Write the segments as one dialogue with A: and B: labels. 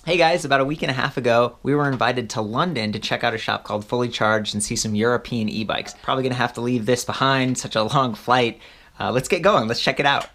A: Hey guys, about a week and a half ago, we were invited to London to check out a shop called Fully Charged and see some European e-bikes. Probably gonna have to leave this behind, such a long flight. Let's get going, let's check it out.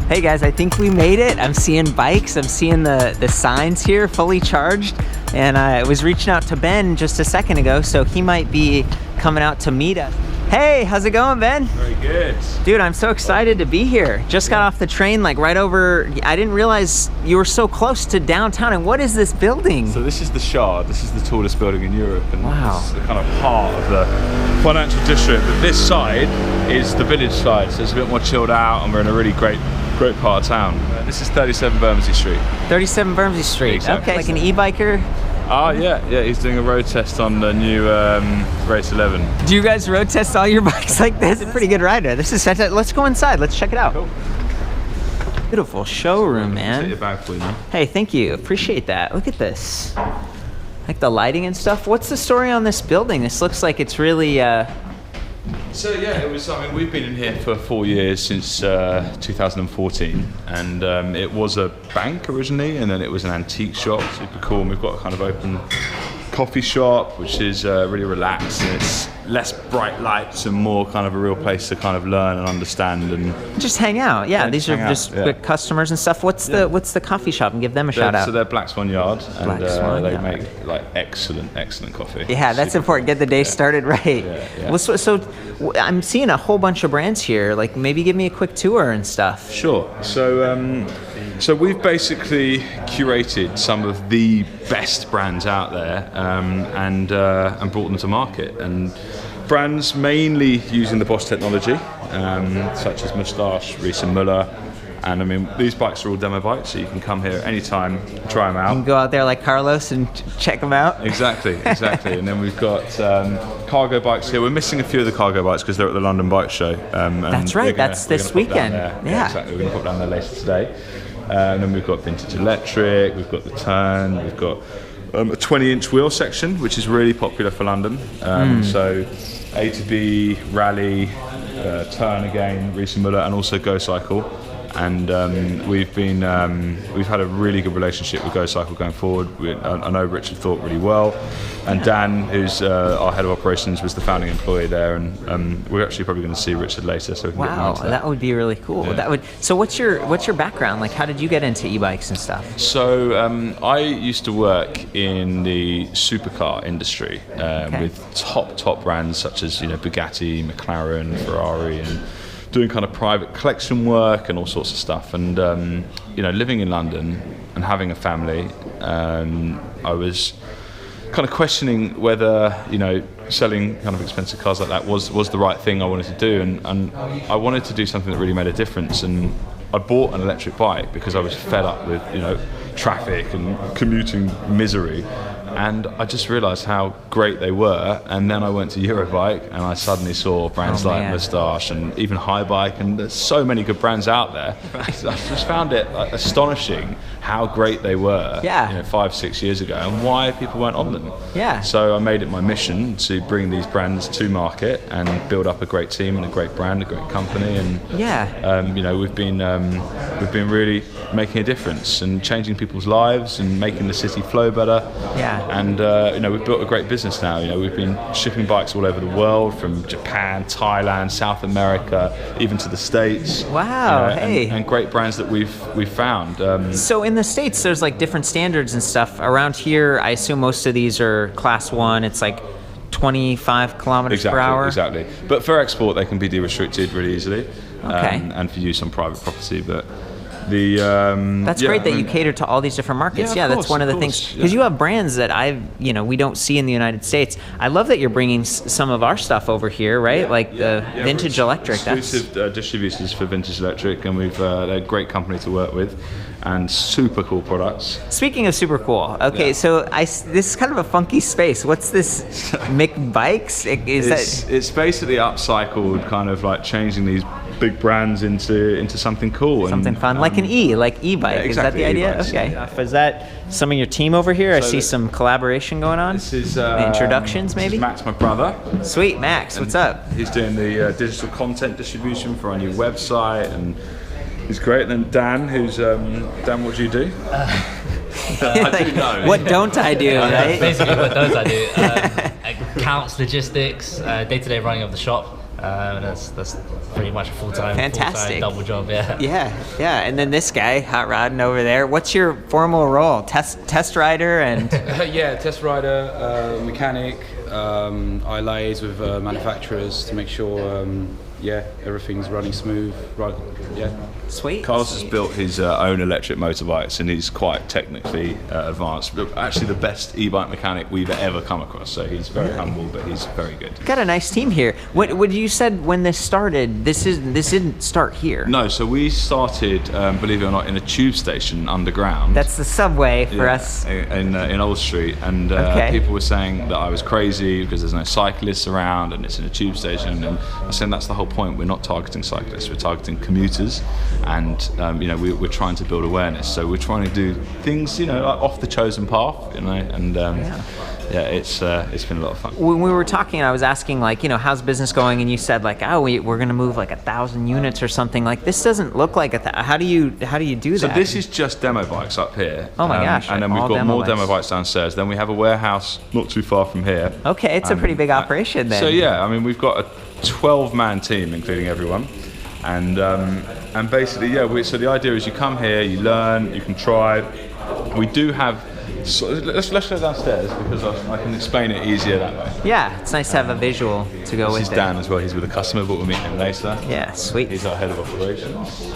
A: Hey guys, I think we made it. I'm seeing bikes, I'm seeing the signs here, Fully Charged, and I was reaching out to Ben just a second ago, so he might be coming out to meet us. Hey, how's it going, Ben?
B: Very good.
A: Dude, I'm so excited to be here. Just got off the train, like right over, I didn't realize you were so close to downtown, and what is this building?
B: So this is the Shard, this is the tallest building in Europe, and
A: wow.
B: It's the kind of heart of the financial district. But this side is the village side, so it's a bit more chilled out, and we're in a really great part of town. This is 37 Bermondsey Street.
A: 37 Bermondsey Street,
B: exactly.
A: Okay. Like an e-biker?
B: Yeah, he's doing a road test on the new Race 11.
A: Do you guys road test all your bikes like this? It's a pretty good rider. This is fantastic. Let's go inside, let's check it out.
B: Cool.
A: Beautiful showroom, man.
B: Take your bag for you, man.
A: Hey, thank you, appreciate that. Look at this. Like the lighting and stuff. What's the story on this building? This looks like it's really,
B: So yeah, we've been in here for 4 years, since 2014, and it was a bank originally, and then it was an antique shop, super cool, and we've got a kind of open coffee shop, which is really relaxed, and it's less bright lights and more kind of a real place to kind of learn and understand and
A: just hang out. Yeah, these are just
B: good
A: customers and stuff. What's the coffee shop? And give them a shout out.
B: So they're Black Swan Yard, and they
A: Yard.
B: make like excellent coffee.
A: Yeah, that's important. Get the day started right.
B: Yeah.
A: Well, so I'm seeing a whole bunch of brands here. Like maybe give me a quick tour and stuff.
B: Sure. So we've basically curated some of the best brands out there, and brought them to market. And brands mainly using the Bosch technology, such as Moustache, Riese Müller, and these bikes are all demo bikes, so you can come here anytime, try them out.
A: You can go out there like Carlos and check them out.
B: Exactly. And then we've got cargo bikes here. We're missing a few of the cargo bikes because they're at the London Bike Show.
A: That's right. That's this weekend.
B: Yeah, exactly. We're going to put down there later today. And then we've got vintage electric, we've got the Tern, we've got a 20-inch wheel section, which is really popular for London. So A to B, Raleigh, Tern again, Riese Müller, and also Gocycle. And we've had a really good relationship with Gocycle going forward. I know Richard thought really well, and Dan, who's our head of operations, was the founding employee there, and we're actually probably going to see Richard later, so we can get more into
A: that would be really cool.
B: Yeah.
A: So what's your background? Like, how did you get into e-bikes and stuff?
B: So I used to work in the supercar industry with top brands such as Bugatti, McLaren, Ferrari, and doing kind of private collection work and all sorts of stuff. And living in London and having a family, I was kind of questioning whether selling kind of expensive cars like that was the right thing I wanted to do, and I wanted to do something that really made a difference. And I bought an electric bike because I was fed up with traffic and commuting misery. And I just realised how great they were, and then I went to Eurobike and I suddenly saw brands like Moustache and even Haibike, and there's so many good brands out there. I just found it astonishing how great they were 5-6 years ago, and why people weren't on them. So I made it my mission to bring these brands to market and build up a great team and a great brand, a great company, and we've been really making a difference and changing people's lives and making the city flow better. And we've built a great business now. We've been shipping bikes all over the world, from Japan, Thailand, South America, even to the States.
A: Wow, hey.
B: And great brands that we've found.
A: So in the States, there's like different standards and stuff. Around here, I assume most of these are class 1. It's like 25 kilometers per hour.
B: Exactly. But for export, they can be de-restricted really easily.
A: Okay.
B: And for use on private property. But
A: that's great that you cater to all these different markets. Yeah, that's one of the things, because you have brands that we don't see in the United States. I love that you're bringing some of our stuff over here, right? Like the Vintage Electric.
B: Exclusive distributors for Vintage Electric, and they're a great company to work with, and super cool products.
A: Speaking of super cool, okay, so this is kind of a funky space. What's this McBikes?
B: It's basically upcycled, kind of like changing these big brands into something cool,
A: something fun, like an e-bike.
B: Yeah, exactly,
A: is that the idea?
B: e-bikes,
A: Okay.
B: yeah.
A: Is that some of your team over here? I see some collaboration going on.
B: This is
A: introductions, maybe.
B: This is Max, my brother.
A: Sweet, Max. What's up?
B: He's doing the digital content distribution for our new website, and he's great. And then Dan, who's Dan, what do you do?
C: I do know.
A: What don't I do, right?
C: Basically, what don't I do? Accounts, logistics, day-to-day running of the shop. And that's pretty much a full-time double job,
A: Yeah. And then this guy, hot rodding over there. What's your formal role? Test rider and
D: test rider, mechanic. I liaise with manufacturers to make sure everything's running smooth. Right, yeah.
A: Sweet.
B: Carlos has built his own electric motorbikes, and he's quite technically advanced. But actually, the best e-bike mechanic we've ever come across. So he's very humble, but he's very good.
A: Got a nice team here. What you said when this started? This didn't start here.
B: No, so we started, believe it or not, in a tube station underground.
A: That's the subway for us.
B: In Old Street, and people were saying that I was crazy because there's no cyclists around and it's in a tube station. And I was saying that's the whole point. We're not targeting cyclists. We're targeting commuters. And we're trying to build awareness, so we're trying to do things like off the chosen path, and it's been a lot of fun.
A: When we were talking, I was asking how's business going, and you said we're going to move 1,000 units or something. This doesn't look like how do you do that?
B: So this is just demo bikes up here.
A: Oh my gosh!
B: And then we've got more demo bikes downstairs. Then we have a warehouse not too far from here.
A: Okay, it's a pretty big operation then.
B: So we've got a 12-man team, including everyone. And basically, so the idea is you come here, you learn, you can try. We do have, let's go downstairs because I can explain it easier that way.
A: Yeah, it's nice to have a visual to go with it.
B: This is Dan as well, he's with a customer, but we'll meet him later.
A: Yeah, sweet.
B: He's our head of operations.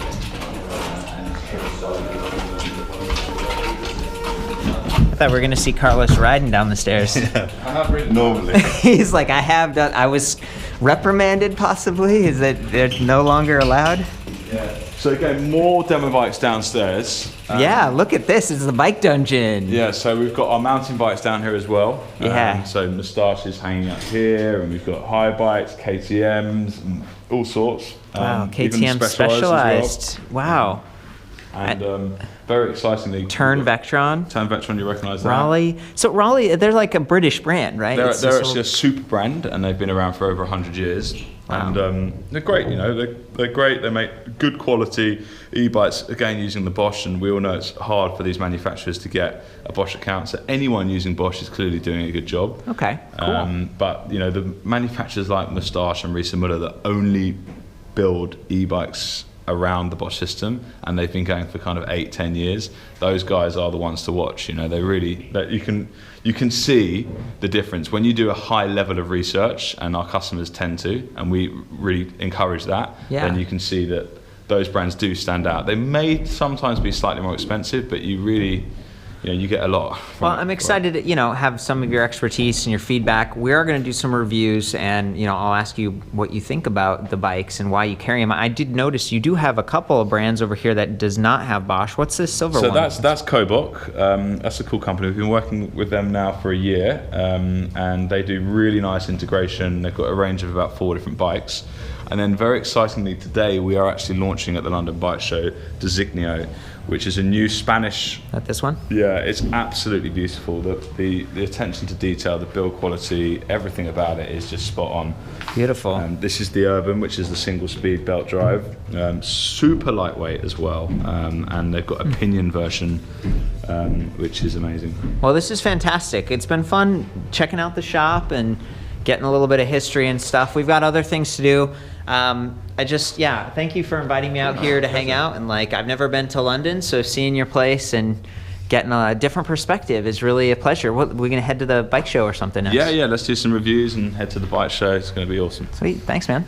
A: I thought we were going to see Carlos riding down the stairs.
B: Yeah, I have ridden normally.
A: He's like, I have done, I was reprimanded possibly? Is that they're no longer allowed?
B: Yeah. So again, more demo bikes downstairs.
A: Look at this, it's the bike dungeon.
B: Yeah, so we've got our mountain bikes down here as well.
A: Yeah.
B: So Moustache is hanging up here, and we've got Haibikes, KTMs, and all sorts.
A: Wow, KTM specialized. Wow.
B: And very excitingly,
A: Tern Vectron,
B: you recognise that?
A: Raleigh. So Raleigh, they're like a British brand, right?
B: They're actually a super brand, and they've been around for over 100 years. Wow. And they're great, they're great. They make good quality e-bikes, again using the Bosch, and we all know it's hard for these manufacturers to get a Bosch account. So anyone using Bosch is clearly doing a good job.
A: Okay, cool.
B: But the manufacturers like Moustache and Riese Müller that only build e-bikes around the Bosch system, and they've been going for kind of 8-10 years. Those guys are the ones to watch. They really, you can see the difference when you do a high level of research, and our customers tend to, and we really encourage that.
A: Yeah.
B: Then you can see that those brands do stand out. They may sometimes be slightly more expensive, but you really, you get a lot.
A: Well, I'm excited to, have some of your expertise and your feedback. We are going to do some reviews, and, I'll ask you what you think about the bikes and why you carry them. I did notice you do have a couple of brands over here that does not have Bosch. What's this silver one?
B: So that's Coboc. That's a cool company. We've been working with them now for a year, and they do really nice integration. They've got a range of about 4 different bikes. And then very excitingly today, we are actually launching at the London Bike Show Desiknio, which is a new Spanish.
A: Not this one?
B: Yeah, it's absolutely beautiful. The attention to detail, the build quality, everything about it is just spot on.
A: Beautiful.
B: This is the Urban, which is the single speed belt drive. Super lightweight as well. And they've got a pinion version, which is amazing.
A: Well, this is fantastic. It's been fun checking out the shop and getting a little bit of history and stuff. We've got other things to do. Thank you for inviting me out here to hang out. And like, I've never been to London, so seeing your place and getting a different perspective is really a pleasure. We're going to head to the bike show or something next.
B: Yeah, let's do some reviews and head to the bike show. It's going to be awesome.
A: Sweet, thanks, man.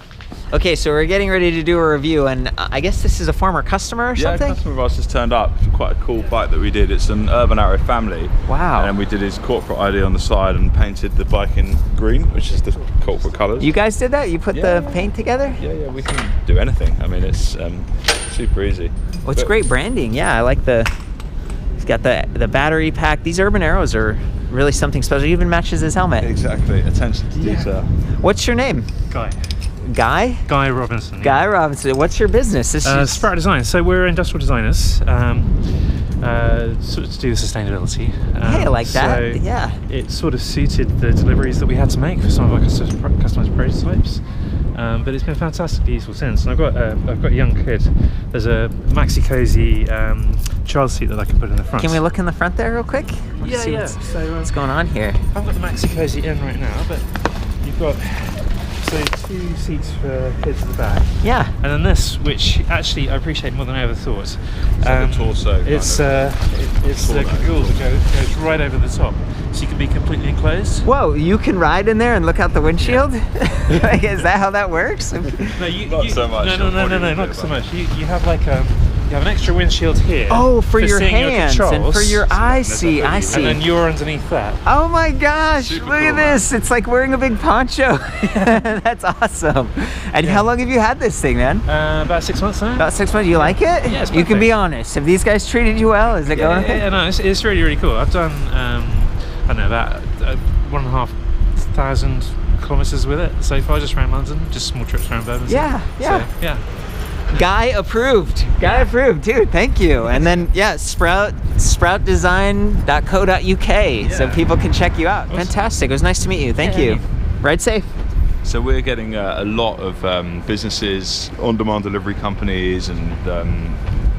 A: Okay, so we're getting ready to do a review, and I guess this is a former customer or something?
B: Yeah, a customer of ours has turned up. It's quite a cool bike that we did. It's an Urban Arrow family.
A: Wow.
B: And we did his corporate ID on the side and painted the bike in green, which is the corporate colours.
A: You guys did that? You put the paint together?
B: Yeah, we can do anything. I mean, it's super easy.
A: Well, it's great branding. Yeah, I like he's got the battery pack. These Urban Arrows are really something special. It even matches his helmet.
B: Exactly, attention to detail.
A: What's your name?
E: Guy.
A: Guy?
E: Guy Robinson.
A: Guy Robinson. What's your business?
E: Sprout Design. So we're industrial designers, sort of to do with sustainability.
A: Hey, I like that.
E: So
A: yeah.
E: It sort of suited the deliveries that we had to make for some of our customized prototypes. But it's been fantastically useful since. And I've got a young kid. There's a maxi cozy child seat that I can put in the front.
A: Can we look in the front there real quick?
E: Yeah.
A: What's going on here?
E: I've got the maxi cozy in right now, but you've got 2 seats for kids at the back.
A: Yeah.
E: And then this, which actually I appreciate more than I ever thought.
B: It's like a torso.
E: It's the cagoule that goes right over the top, so you can be completely enclosed.
A: Whoa, you can ride in there and look out the windshield? Like, is that how that works?
E: No,
B: not so much.
E: No, not so much. You have like you have an extra windshield here.
A: Oh, for your hands
E: your
A: and for your eyes. I see.
E: And then you're underneath that.
A: Oh my gosh,
B: Super
A: look at
B: cool,
A: this. It's like wearing a big poncho. That's awesome. And how long have you had this thing, man?
E: About 6 months now.
A: About 6 months. You like it?
E: Yeah, it's
A: You can
E: perfect.
A: be honest. Have these guys treated you well? Is it going okay?
E: Yeah, no, it's really, really cool. I've done, I don't know, about 1,500 kilometres with it so far, just around London, just small trips around Birmingham.
A: Yeah.
E: So, yeah.
A: Guy approved. Dude, thank you. And then sproutdesign.co.uk so people can check you out.
E: Awesome.
A: Fantastic. It was nice to meet you. Thank you. Ride safe.
B: So we're getting a lot of businesses, on-demand delivery companies and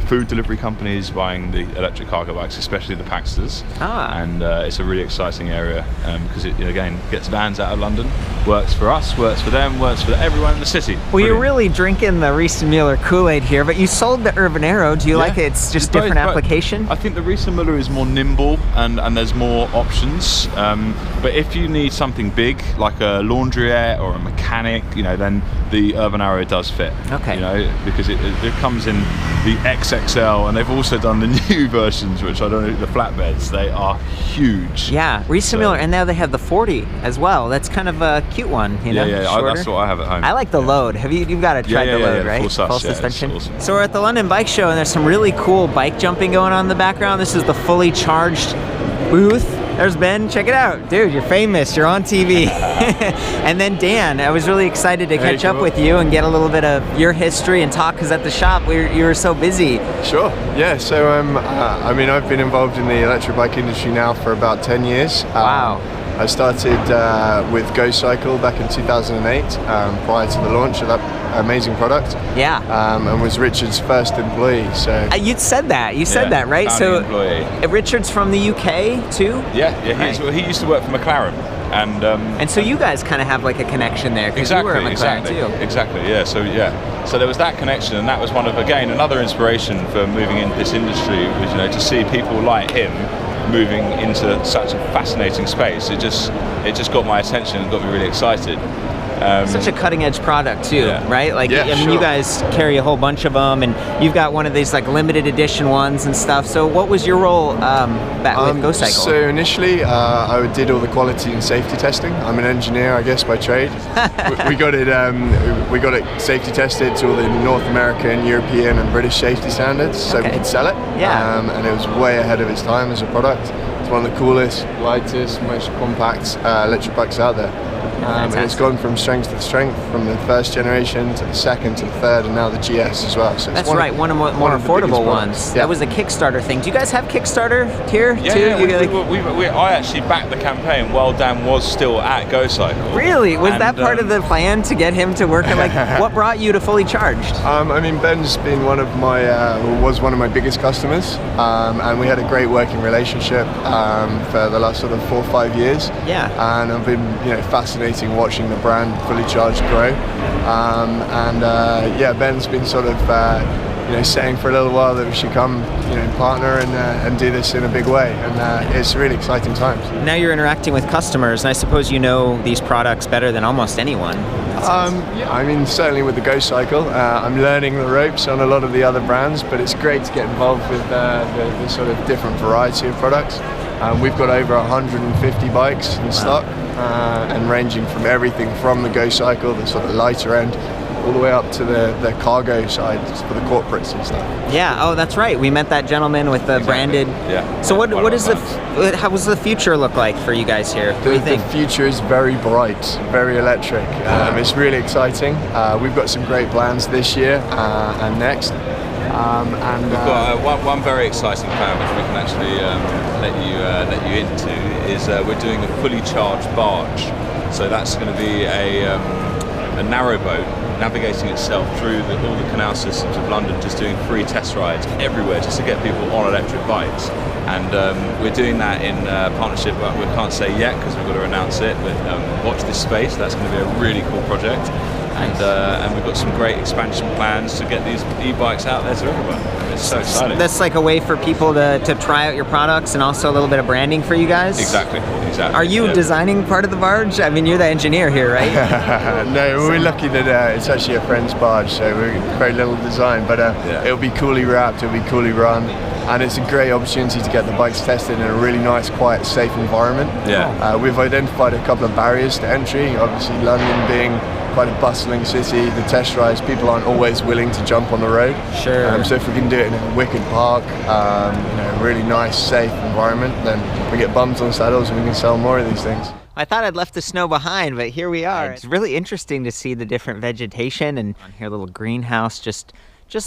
B: food delivery companies buying the electric cargo bikes, especially the Paxters. And it's a really exciting area because it, again, gets vans out of London, works for us, works for them, works for everyone in the city.
A: Well,
B: Brilliant.
A: you're really drinking the Riese Müller Kool-Aid here, but you sold the Urban Arrow. Do you like it? It's just different application?
B: I think the Riese Müller is more nimble and there's more options. But if you need something big, like a laundrette or a mechanic, then the Urban Arrow does fit.
A: Okay.
B: Because it comes in the XXL, and they've also done the new versions, which I don't know, the flatbeds. They are huge.
A: Yeah, Riese Müller, and now they have the 40 as well. That's kind of a cute one,
B: Yeah,
A: shorter.
B: that's what I have at home.
A: I like the load. You've got to try the load, right?
B: Full
A: suspension.
B: Awesome.
A: So we're at the London Bike Show, and there's some really cool bike jumping going on in the background. This is the Fully Charged booth. There's Ben, check it out. Dude, you're famous, you're on TV. And then Dan, I was really excited to catch up with you and get a little bit of your history and talk, because at the shop you were so busy.
F: Sure, yeah, so I've been involved in the electric bike industry now for about 10 years.
A: Wow.
F: I started with Gocycle back in 2008, prior to the launch of that amazing product.
A: Yeah.
F: And was Richard's first employee. So
A: you'd said that. You said that, right? So
B: employee.
A: Richard's from the UK too?
B: Yeah. He used to work for McLaren.
A: And so you guys kind of have like a connection there, because you were at McLaren too.
B: Exactly, yeah. So there was that connection, and that was another inspiration for moving into this industry was, to see people like him moving into such a fascinating space. It just got my attention and got me really excited.
A: Such a cutting edge product too, right? Like,
F: yeah, sure.
A: You guys carry a whole bunch of them, and you've got one of these like limited edition ones and stuff. So what was your role back with Gocycle?
F: So initially, I did all the quality and safety testing. I'm an engineer, I guess, by trade. we got it safety tested to all the North American, European, and British safety standards, so we could sell it.
A: Yeah.
F: And it was way ahead of its time as a product. It's one of the coolest, lightest, most compact electric bikes out there. It's gone from strength to strength, from the first generation to the second to the third, and now the GS as well. So
A: that's right, one of the more affordable ones. Yeah. That was a Kickstarter thing. Do you guys have Kickstarter here too?
B: Yeah, I actually backed the campaign while Dan was still at Gocycle.
A: Really? Was that part of the plan to get him to work? Like, what brought you to Fully Charged?
F: I mean, Ben's been was one of my biggest customers, and we had a great working relationship for the last sort of 4 or 5 years.
A: Yeah.
F: And I've been, fascinating watching the brand Fully Charged grow. Ben's been sort of, saying for a little while that we should come, partner and do this in a big way. And it's really exciting times.
A: Now you're interacting with customers, and I suppose you know these products better than almost anyone.
F: I mean, certainly with the Gocycle, I'm learning the ropes on a lot of the other brands, but it's great to get involved with the sort of different variety of products. We've got over 150 bikes in stock, and ranging from everything from the Gocycle, the sort of lighter end, all the way up to the cargo side for the corporates and stuff.
A: Yeah. Oh, that's right. We met that gentleman with the branded.
B: Yeah.
A: So how does the future look like for you guys here? What do you think?
F: The future is very bright, very electric. It's really exciting. We've got some great plans this year and next.
B: We've got one very exciting plan which we can actually let you into is we're doing a fully charged barge. So that's going to be a narrowboat navigating itself through all the canal systems of London, just doing free test rides everywhere just to get people on electric bikes. And we're doing that in partnership, but we can't say yet because we've got to announce it, but watch this space. That's going to be a really cool project. And we've got some great expansion plans to get these e-bikes out there to everyone. It's so exciting.
A: That's like a way for people to try out your products and also a little bit of branding for you guys?
B: Exactly.
A: Are you designing part of the barge? I mean, you're the engineer here, right?
F: No, we're lucky that it's actually a friend's barge, so we're very little design, but it'll be coolly wrapped, it'll be coolly run. And it's a great opportunity to get the bikes tested in a really nice, quiet, safe environment.
B: Yeah.
F: We've identified a couple of barriers to entry. Obviously, London being quite a bustling city, the test rides, people aren't always willing to jump on the road.
A: Sure.
F: So if we can do it in a wicked park, a really nice, safe environment, then we get bums on saddles and we can sell more of these things.
A: I thought I'd left the snow behind, but here we are. It's really interesting to see the different vegetation, and on here, a little greenhouse, just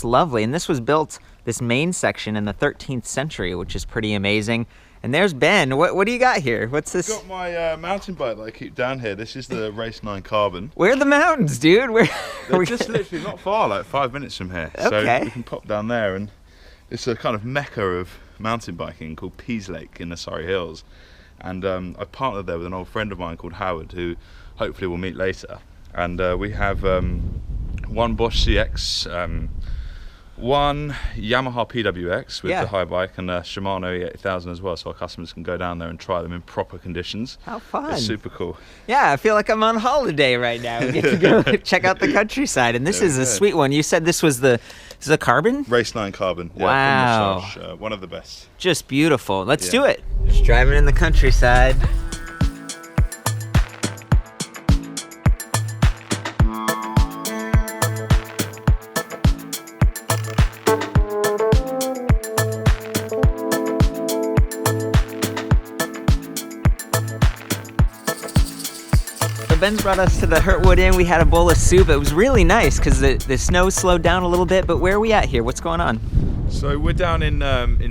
A: lovely. And this was built, this main section, in the 13th century, which is pretty amazing. And there's Ben. What do you got here? What's this?
B: I've got my mountain bike that I keep down here. This is the Race 9 Carbon.
A: Where are the mountains, dude?
B: They're just literally not far, like 5 minutes from here.
A: Okay.
B: So we can pop down there, and it's a kind of mecca of mountain biking called Peaslake in the Surrey Hills. And I partnered there with an old friend of mine called Howard, who hopefully we'll meet later. And we have one Bosch CX, one Yamaha PWX with the Haibike, and a Shimano E8000 as well, so our customers can go down there and try them in proper conditions.
A: How fun.
B: It's super cool.
A: Yeah, I feel like I'm on holiday right now. We get to go check out the countryside, and this is a sweet one. You said this was the Carbon?
B: Race 9 Carbon.
A: Wow.
B: From Moustache, one of the best.
A: Just beautiful. Let's do it. Just driving in the countryside. Ben's brought us to the Hurtwood Inn. We had a bowl of soup. It was really nice because the snow slowed down a little bit, but where are we at here? What's going on?
B: So we're down in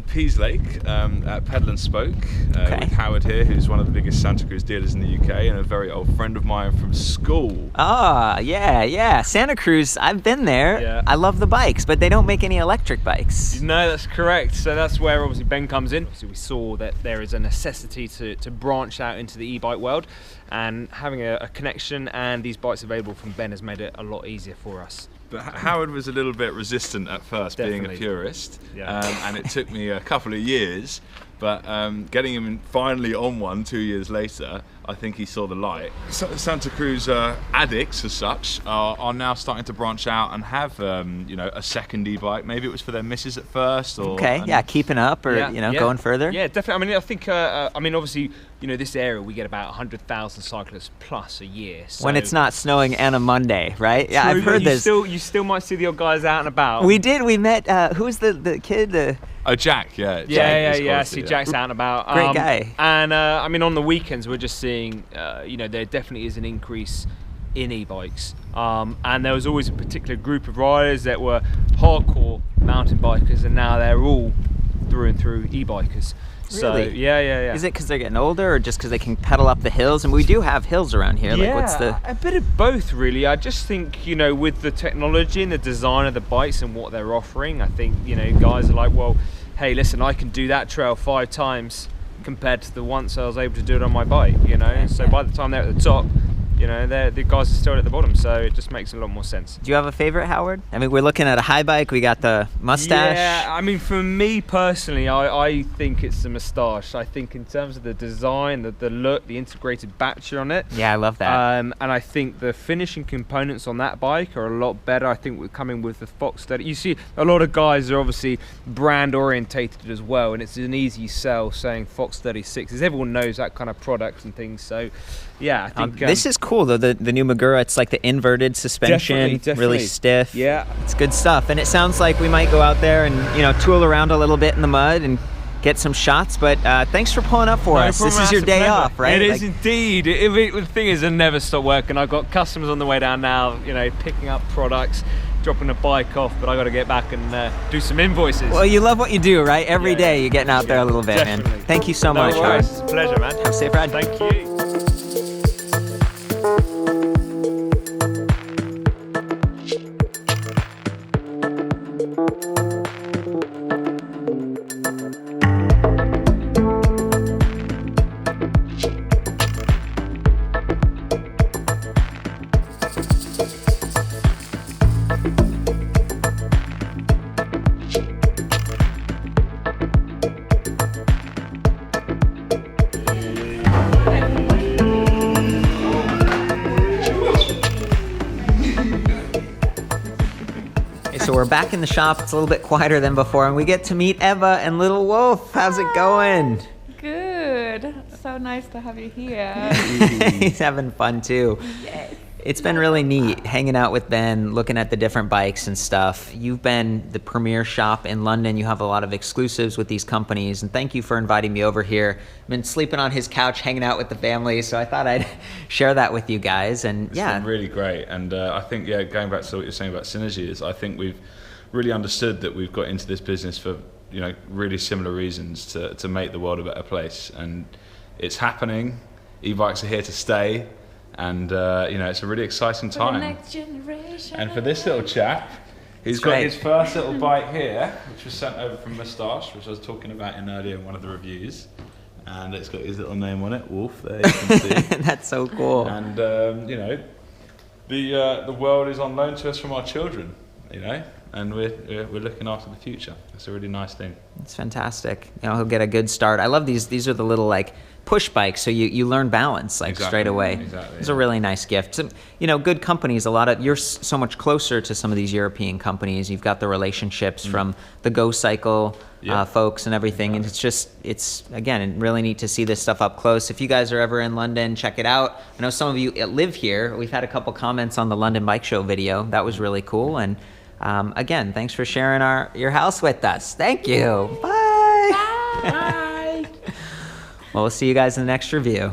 B: Peaslake at Pedal and Spoke with Howard here, who's one of the biggest Santa Cruz dealers in the UK and a very old friend of mine from school.
A: Ah, yeah. Santa Cruz, I've been there.
G: Yeah.
A: I love the bikes, but they don't make any electric bikes.
G: No, that's correct. So that's where obviously Ben comes in. So we saw that there is a necessity to branch out into the e-bike world, and having a connection and these bikes available from Ben has made it a lot easier for us.
B: But Howard was a little bit resistant at first, being a purist, and it took me a couple of years, but getting him finally on one 2 years later, I think he saw the light. Santa Cruz addicts, as such, are now starting to branch out and have a second e-bike. Maybe it was for their missus at first, or
A: keeping up, or going further.
G: Yeah, definitely. I mean, I think obviously, this area we get about 100,000 cyclists plus a year. So
A: when it's not snowing and a Monday, right? Yeah, I've heard this.
G: You still might see the old guys out and about.
A: We did. We met. Who was the kid?
B: Oh, Jack, yeah.
G: Yeah. See, Jack's out and about.
A: Great guy.
G: And I mean, on the weekends, we're just seeing, there definitely is an increase in e-bikes. And there was always a particular group of riders that were hardcore mountain bikers, and now they're all through and through e-bikers. So,
A: Really?
G: yeah.
A: Is it because they're getting older, or just because they can pedal up the hills? And we do have hills around here.
G: Yeah,
A: Like, what's the...
G: a bit of both, really. I just think, with the technology and the design of the bikes and what they're offering, I think, guys are like, well, hey, listen, I can do that trail 5 times compared to the once I was able to do it on my bike, So by the time they're at the top, the guys are still at the bottom, so it just makes a lot more sense.
A: Do you have a favorite, Howard? I mean, we're looking at a Haibike. We got the Moustache.
G: Yeah, I mean, for me personally, I think it's the Moustache. I think in terms of the design, the look, the integrated battery on it.
A: Yeah, I love that.
G: And I think the finishing components on that bike are a lot better. I think we're coming with the Fox 30. You see, a lot of guys are obviously brand orientated as well, and it's an easy sell saying Fox 36s. Everyone knows that kind of product and things. So, yeah, I think
A: this is cool though. The new Magura, it's like the inverted suspension,
G: definitely.
A: really stiff.
G: Yeah,
A: it's good stuff. And it sounds like we might go out there and tool around a little bit in the mud and get some shots. But thanks for pulling up for us. This is your day off, right?
G: It is indeed. The thing is, I never stop working. I've got customers on the way down now. Picking up products, dropping a bike off, but I got to get back and do some invoices.
A: Well, you love what you do, right? Every day you're getting out there a little bit,
G: definitely.
A: man. Thank you so much,
G: No
A: Howard.
G: worries. It's a pleasure, man.
A: Have a safe ride.
G: Thank you.
A: So we're back in the shop. It's a little bit quieter than before, and we get to meet Eva and Little Wolf. How's it going?
H: Good. So nice to have you here.
A: He's having fun too.
H: Yes.
A: It's been really neat hanging out with Ben, looking at the different bikes and stuff. You've been the premier shop in London. You have a lot of exclusives with these companies, and thank you for inviting me over here. I've been sleeping on his couch, hanging out with the family, so I thought I'd share that with you guys. And
B: It's been really great. And I think, going back to what you're saying about synergies, I think we've really understood that we've got into this business for really similar reasons to make the world a better place. And it's happening. E-bikes are here to stay. And it's a really exciting time.
H: For the next generation.
B: And for this little chap, he's got his first little bike here, which was sent over from Moustache, which I was talking about earlier in one of the reviews. And it's got his little name on it, Wolf. There you can see.
A: That's so cool.
B: And the world is on loan to us from our children, and we're looking after the future. It's a really nice thing.
A: It's fantastic. He'll get a good start. I love these. These are the little push bikes, so you learn balance straight away.
B: Exactly.
A: It's a really nice gift. So, good companies. You're so much closer to some of these European companies. You've got the relationships from the Gocycle folks and everything, and it's again really neat to see this stuff up close. If you guys are ever in London, check it out. I know some of you live here. We've had a couple comments on the London Bike Show video. That was really cool. And again, thanks for sharing your house with us. Thank you. Bye.
H: Bye.
A: Well, we'll see you guys in the next review.